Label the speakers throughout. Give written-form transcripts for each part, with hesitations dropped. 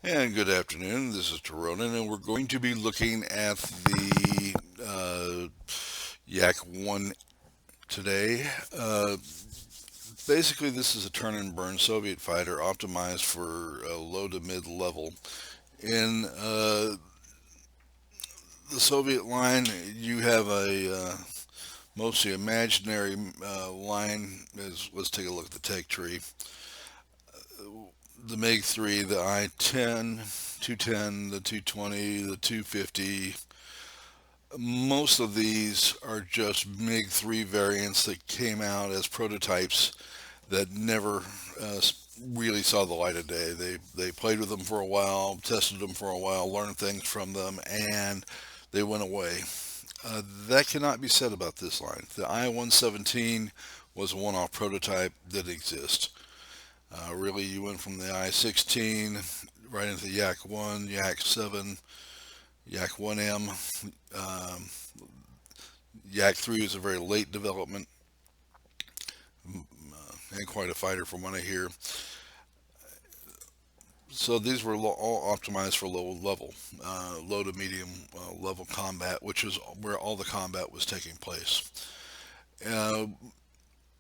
Speaker 1: And good afternoon. This is Tironan, and we're going to be looking at the Yak 1 today. Basically, this is a turn and burn Soviet fighter optimized for low to mid level. In the Soviet line, you have a mostly imaginary line. Let's take a look at the tech tree. The MiG 3, the I-10, 210, the 220, the 250. Most of these are just MiG 3 variants that came out as prototypes that never uh, really saw the light of day. They played with them for a while, tested them for a while, learned things from them, and they went away. That cannot be said about this line. The I-117 was a one-off prototype that exists. Really, you went from the I-16 right into the Yak 1, Yak 7, Yak 1M. Um, Yak 3 is a very late development and quite a fighter from what I hear. So these were all optimized for low level, low to medium level combat, which is where all the combat was taking place. Uh,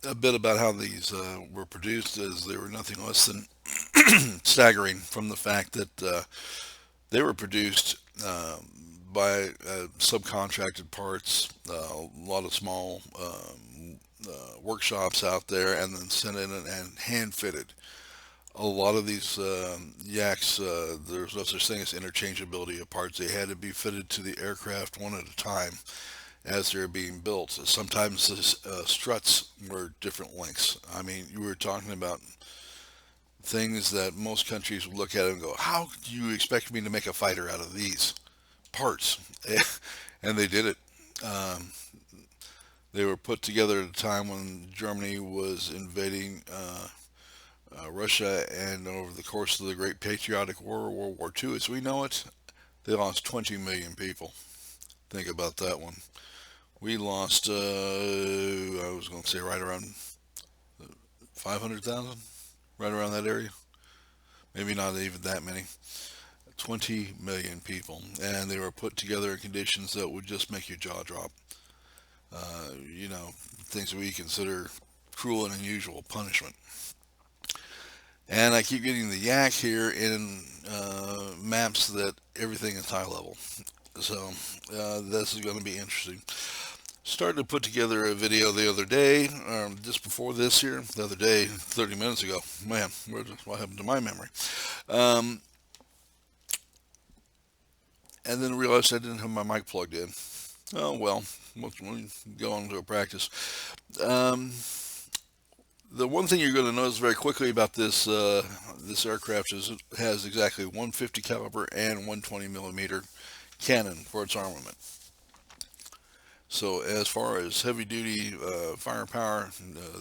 Speaker 1: a bit about how these were produced is they were nothing less than staggering from the fact that they were produced by subcontracted parts, a lot of small workshops out there, and then sent in and hand fitted. A lot of these yaks, there's no such thing as interchangeability of parts. They had to be fitted to the aircraft one at a time as they're being built. Sometimes the struts were different lengths. I mean, you were talking about things that most countries would look at and go, "How do you expect me to make a fighter out of these parts?" And they did it. Um, they were put together at a time when Germany was invading Russia, and over the course of the Great Patriotic War, World War II, as we know it, they lost 20 million people. Think about that one. We lost, I was going to say right around 500,000, right around that area. Maybe not even that many. 20 million people, and they were put together in conditions that would just make your jaw drop. Things that we consider cruel and unusual punishment. And I keep getting the yak here in maps that everything is high level. So this is going to be interesting. Started to put together a video the other day, just before this here, the other day, 30 minutes ago. Man, what happened to my memory? Um, and then realized I didn't have my mic plugged in. Oh well, we'll go on to a practice. Um, the one thing you're going to notice very quickly about this aircraft is it has exactly 150 caliber and 120 millimeter cannon for its armament. So as far as heavy duty firepower,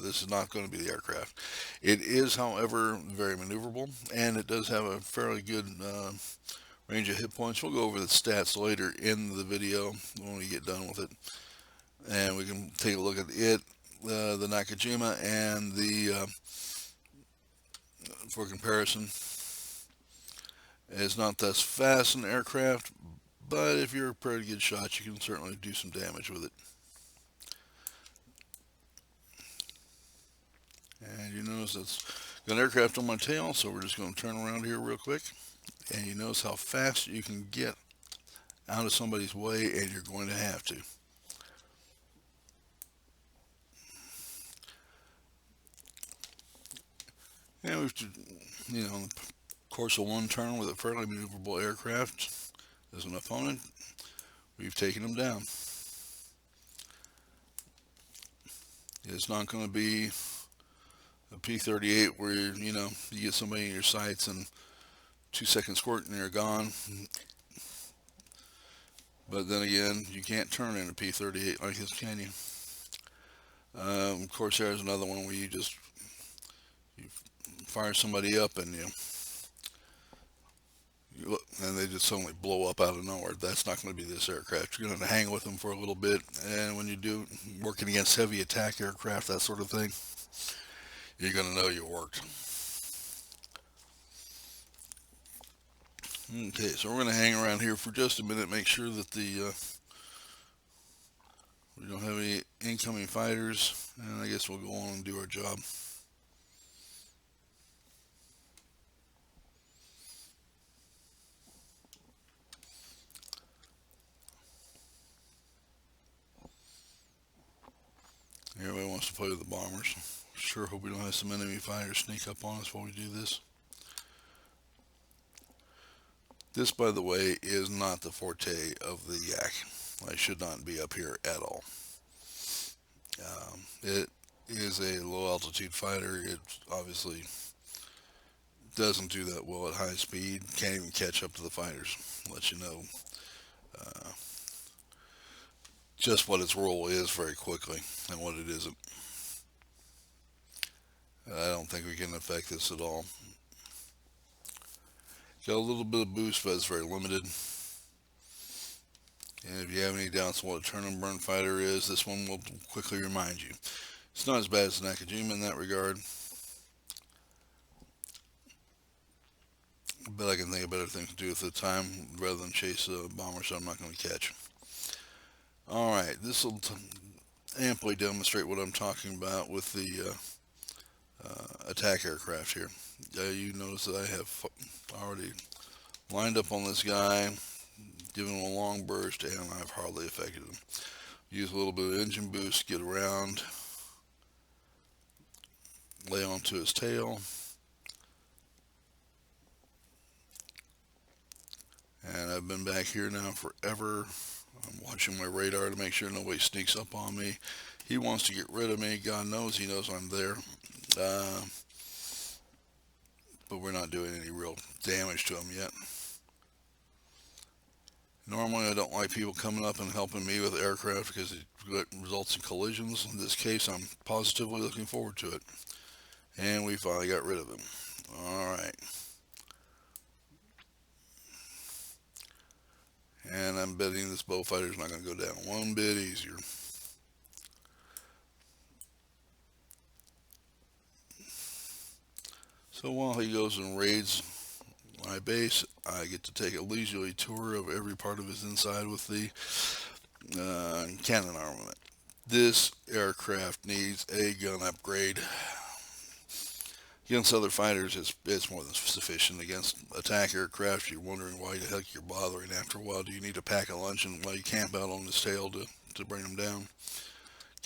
Speaker 1: this is not going to be the aircraft. It is, however, very maneuverable, and it does have a fairly good range of hit points. We'll go over the stats later in the video when we get done with it, and we can take a look at it, the Nakajima, and the for comparison, it's not that fast an aircraft, but if you're a pretty good shot, you can certainly do some damage with it. And you notice that's got an aircraft on my tail, so we're just going to turn around here real quick. And you notice how fast you can get out of somebody's way, and you're going to have to. And we've, in the course of one turn with a fairly maneuverable aircraft as an opponent, we've taken them down. It's not going to be a P-38 where you get somebody in your sights and 2 seconds squirt and they're gone. But then again, you can't turn in a P-38 like this, can you? Corsair is another one where you fire somebody up and and they just suddenly blow up out of nowhere. That's not going to be this aircraft. You're going to hang with them for a little bit, and when you do working against heavy attack aircraft, that sort of thing, you're going to know you worked. Okay, so we're going to hang around here for just a minute, make sure that we don't have any incoming fighters, and I guess we'll go on and do our job. Everybody wants to play with the bombers. Sure hope we don't have some enemy fighters sneak up on us while we do this. This, by the way, is not the forte of the yak. I should not be up here at all. It is a low altitude fighter. It obviously doesn't do that well at high speed. Can't even catch up to the fighters. Let you know uh, just what its role is very quickly and what it isn't. I don't think we can affect this at all. Got a little bit of boost, but it's very limited. And if you have any doubts on what a turn and burn fighter is, this one will quickly remind you. It's not as bad as Nakajima in that regard, but I can think of better things to do with the time rather than chase a bomber, so I'm not going to catch. Alright, this will amply demonstrate what I'm talking about with the attack aircraft here. You notice that I have already lined up on this guy, given him a long burst, and I've hardly affected him. Use a little bit of engine boost, get around, lay onto his tail, and I've been back here now forever. I'm watching my radar to make sure nobody sneaks up on me. He wants to get rid of me. God knows he knows I'm there. But we're not doing any real damage to him yet. Normally I don't like people coming up and helping me with aircraft because it results in collisions. In this case, I'm positively looking forward to it. And we finally got rid of him. Alright. And I'm betting this Beaufighter's not going to go down one bit easier. So while he goes and raids my base, I get to take a leisurely tour of every part of his inside with the cannon armament. This aircraft needs a gun upgrade. Against other fighters, it's more than sufficient. Against attack aircraft, you're wondering why the heck you're bothering. After a while, do you need to pack a lunch and while you camp out on his tail to bring him down,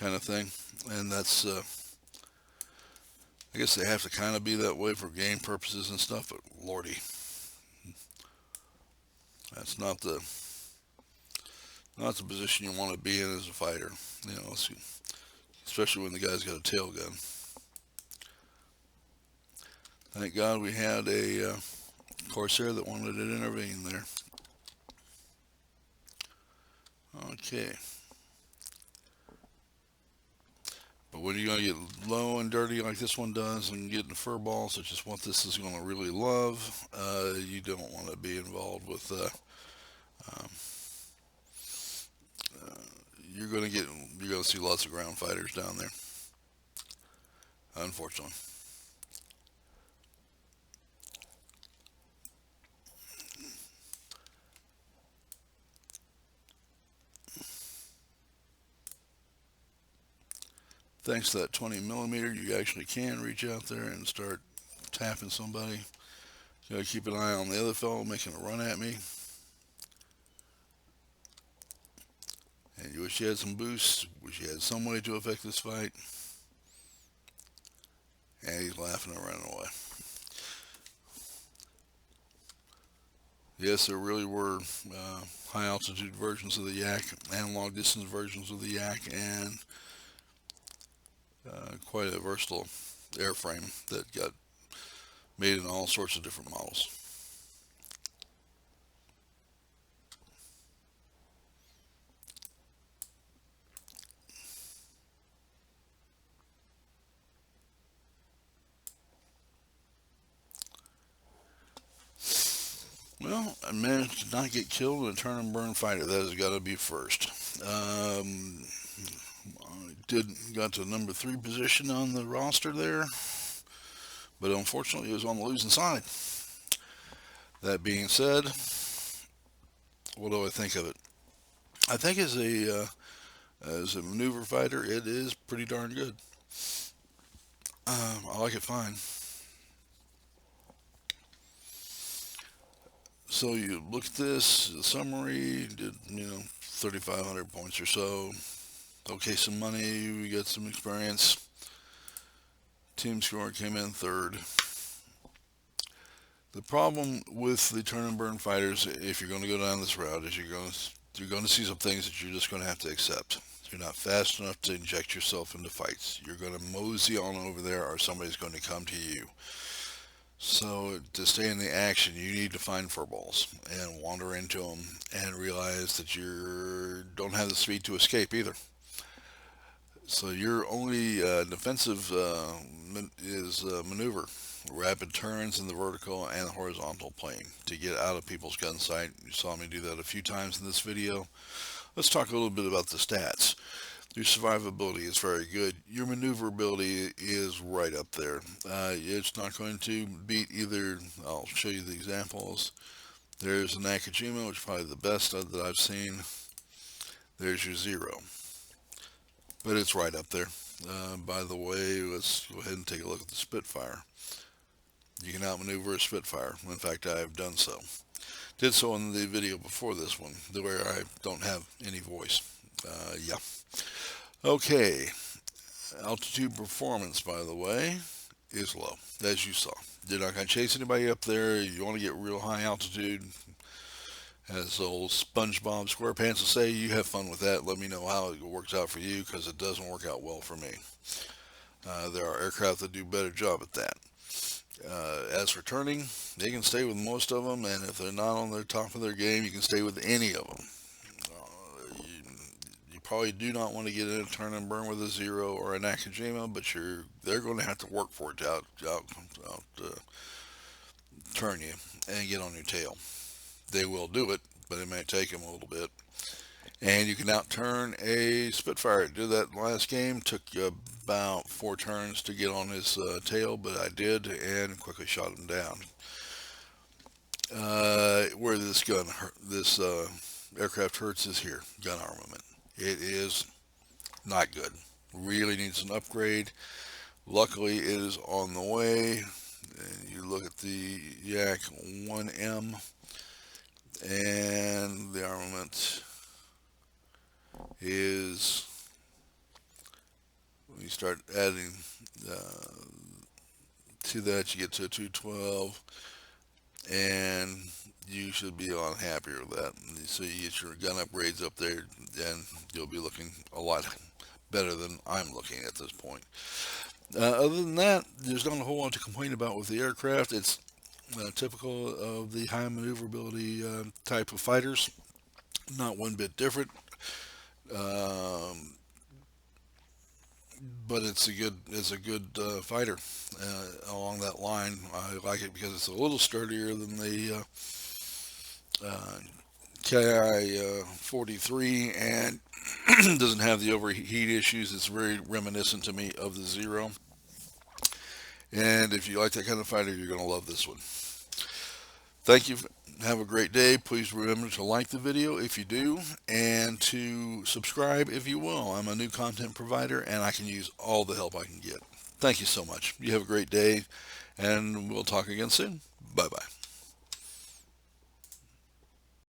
Speaker 1: kind of thing. And that's, I guess they have to kind of be that way for game purposes and stuff, but lordy, that's not the position you want to be in as a fighter, you know, especially when the guy's got a tail gun. Thank God we had a Corsair that wanted to intervene there. Okay. But when you're going to get low and dirty like this one does and get in fur balls, which is what this is going to really love, you don't want to be involved with um, you're going to see lots of ground fighters down there, unfortunately. Thanks to that 20 millimeter, you actually can reach out there and start tapping somebody. You gotta keep an eye on the other fellow making a run at me. And you wish you had some boosts, wish you had some way to affect this fight. And he's laughing and running away. Yes, there really were high altitude versions of the Yak and long distance versions of the Yak, and quite a versatile airframe that got made in all sorts of different models. Well, I managed to not get killed in a turn and burn fighter. That has got to be first. I got to number 3 position on the roster there, but unfortunately it was on the losing side. That being said, what do I think of it? I think as a maneuver fighter, it is pretty darn good. I like it fine. So you look at this, the summary, did, 3,500 points or so. Okay, some money, we got some experience. Team score came in third. The problem with the turn and burn fighters, if you're going to go down this route, is you're going to see some things that you're just going to have to accept. You're not fast enough to inject yourself into fights. You're going to mosey on over there, or somebody's going to come to you. So to stay in the action, you need to find furballs and wander into them and realize that you don't have the speed to escape either. So your only defensive is maneuver, rapid turns in the vertical and horizontal plane to get out of people's gun sight. You saw me do that a few times in this video. Let's talk a little bit about the stats. Your survivability is very good. Your maneuverability is right up there. It's not going to beat either. I'll show you the examples. There's an Nakajima, which is probably the best that I've seen. There's your Zero. But it's right up there. By the way, let's go ahead and take a look at the Spitfire. You can outmaneuver a Spitfire. In fact, I have done so. Did so in the video before this one, where I don't have any voice. Yeah. Okay. Altitude performance, by the way, is low, as you saw. You're not going to chase anybody up there. You want to get real high altitude. As old SpongeBob SquarePants will say, you have fun with that. Let me know how it works out for you, because it doesn't work out well for me. There are aircraft that do a better job at that. As for turning, they can stay with most of them, and if they're not on the top of their game, you can stay with any of them. You probably do not want to get in a turn and burn with a Zero or a Nakajima, but they're going to have to work for it to turn you and get on your tail. They will do it, but it may take them a little bit. And you can outturn a Spitfire. Did that last game. Took about 4 turns to get on his tail, but I did, and quickly shot him down. Where this aircraft hurts is here. Gun armament. It is not good. Really needs an upgrade. Luckily, it is on the way. And you look at the Yak 1M, and the armament is, when you start adding to that, you get to a 212, and you should be a lot happier with that. So you get your gun upgrades up there, and you'll be looking a lot better than I'm looking at this point. Other than that, there's not a whole lot to complain about with the aircraft. It's typical of the high maneuverability type of fighters. Not one bit different. But it's a good fighter along that line. I like it because it's a little sturdier than the KI-43 and doesn't have the overheat issues. It's very reminiscent to me of the Zero. And if you like that kind of fighter, you're going to love this one. Thank you. Have a great day. Please remember to like the video if you do, and to subscribe if you will. I'm a new content provider, and I can use all the help I can get. Thank you so much. You have a great day, and we'll talk again soon. Bye-bye.